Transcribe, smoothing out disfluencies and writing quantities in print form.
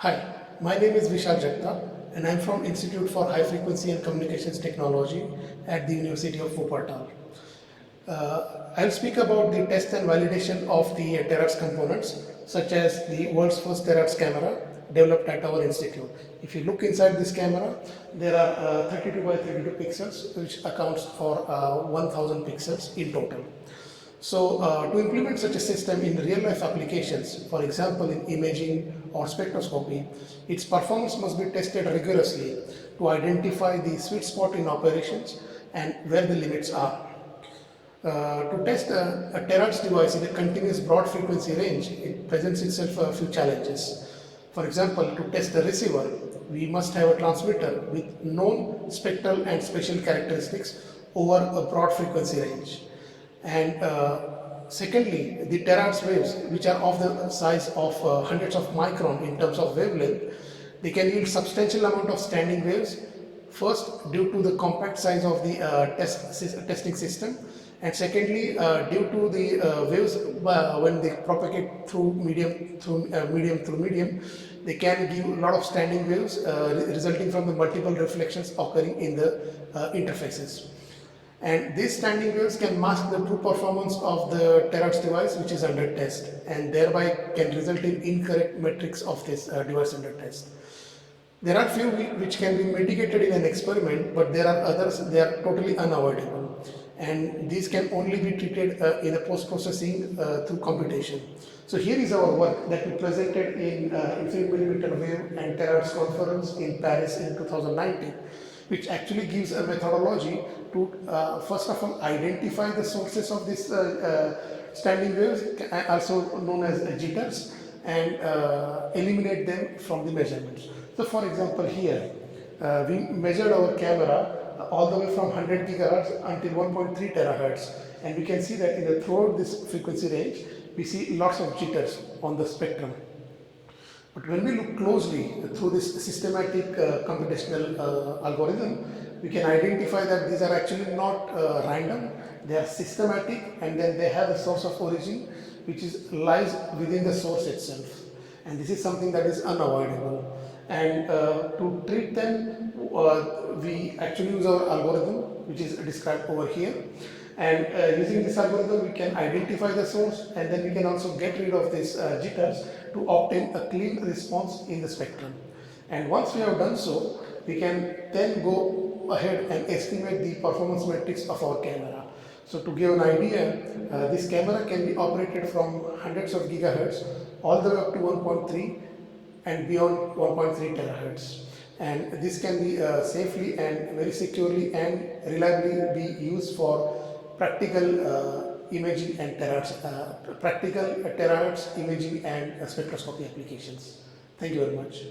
Hi, my name is Vishal Jagtap and I am from Institute for High Frequency and Communications Technology at the University of Wuppertal. I'll speak about the test and validation of the terahertz components such as the world's first terahertz camera developed at our institute. If you look inside this camera, there are 32 by 32 pixels which accounts for 1000 pixels in total. So to implement such a system in real life applications, for example in imaging or spectroscopy, its performance must be tested rigorously to identify the sweet spot in operations and where the limits are. To test a terahertz device in a continuous broad frequency range, it presents itself a few challenges. For example, to test the receiver, we must have a transmitter with known spectral and spatial characteristics over a broad frequency range. And secondly, the terahertz waves, which are of the size of hundreds of micron in terms of wavelength, they can yield substantial amount of standing waves. First, due to the compact size of the testing system, and secondly, due to the waves when they propagate through medium, they can give a lot of standing waves resulting from the multiple reflections occurring in the interfaces. And these standing waves can mask the true performance of the terahertz device which is under test, and thereby can result in incorrect metrics of this device under test. There are few which can be mitigated in an experiment, but there are others, they are totally unavoidable. And these can only be treated in a post-processing through computation. So here is our work that we presented in infinite millimeter wave and terahertz conference in Paris in 2019, which actually gives a methodology to first of all identify the sources of this standing waves, also known as jitters, and eliminate them from the measurements. So for example here, we measured our camera all the way from 100 gigahertz until 1.3 terahertz, and we can see that throughout this frequency range we see lots of jitters on the spectrum. But when we look closely through this systematic computational algorithm, we can identify that these are actually not random, they are systematic, and then they have a source of origin which lies within the source itself. And this is something that is unavoidable. And to treat them, we actually use our algorithm which is described over here. And using this algorithm, we can identify the source, and then we can also get rid of these jitters to obtain a clean response in the spectrum. And once we have done so, we can then go ahead and estimate the performance metrics of our camera. So to give an idea, this camera can be operated from hundreds of gigahertz all the way up to 1.3 and beyond 1.3 terahertz. And this can be safely and very securely and reliably be used for practical imaging and practical terahertz imaging and spectroscopy applications. Thank you very much.